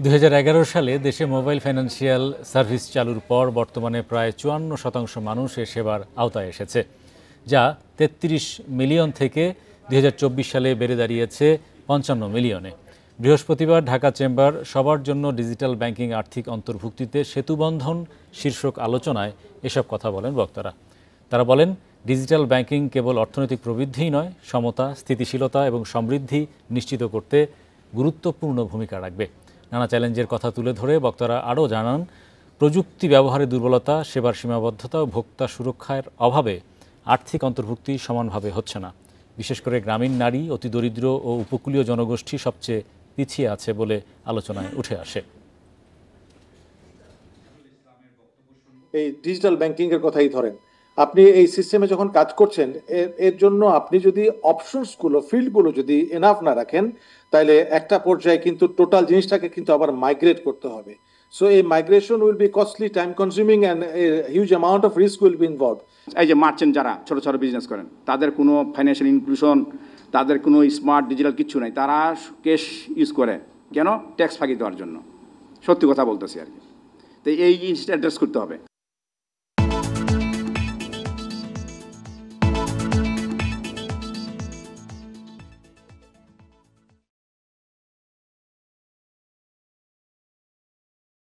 ২০১১ সালে দেশে mobile financial service চালুর পর বর্তমানে প্রায় ৫৪% মানুষ এ সেবার আওতায় এসেছে, যা ৩৩ মিলিয়ন থেকে ২০২৪ সালে বেড়ে দাঁড়িয়েছে ৫৫ মিলিয়নে। বৃহস্পতিবার ঢাকা চেম্বার সবার জন্য ডিজিটাল ব্যাংকিং আর্থিক অন্তর্ভুক্তিতে সেতুবন্ধন শীর্ষক আলোচনায় এসব কথা বলেন বক্তারা। তারা বলেন, ডিজিটাল ব্যাংকিং কেবল অর্থনৈতিক প্রবৃদ্ধিই নয়, সমতা, স্থিতিশীলতা এবং সমৃদ্ধি নিশ্চিত করতে গুরুত্বপূর্ণ ভূমিকা রাখবে। নানা চ্যালেঞ্জের কথা তুলে ধরে বক্তারা আরও জানান, প্রযুক্তি ব্যবহারের দুর্বলতা, সেবার সীমাবদ্ধতা ও ভোক্তা সুরক্ষার অভাবে আর্থিক অন্তর্ভুক্তি সমানভাবে হচ্ছে না। বিশেষ করে গ্রামীণ নারী, অতি দরিদ্র ও উপকূলীয় জনগোষ্ঠী সবচেয়ে পিছিয়ে আছে বলে আলোচনায় উঠে আসে। এই ডিজিটাল ব্যাংকিংয়ের কথাই ধরেন, আপনি এই সিস্টেমে যখন কাজ করছেন, এর জন্য আপনি যদি অপশনসগুলো, ফিল্ডগুলো যদি এনাফ না রাখেন, তাহলে একটা পর্যায়ে কিন্তু টোটাল জিনিসটাকে কিন্তু আবার মাইগ্রেট করতে হবে। সো এই migration will be costly, time consuming and huge amount of risk will be involve. এই যে মার্চেন্ট যারা ছোট ছোট বিজনেস করেন, তাদের কোনো ফাইন্যান্সিয়াল ইনক্লুশন, তাদের কোনো স্মার্ট ডিজিটাল কিচ্ছু নাই। তারা ক্যাশ ইউজ করে কেন? ট্যাক্স ফাঁকি দেওয়ার জন্য। সত্যি কথা বলতেছি আর কি। তো এই জিনিসটা অ্যাড্রেস করতে হবে।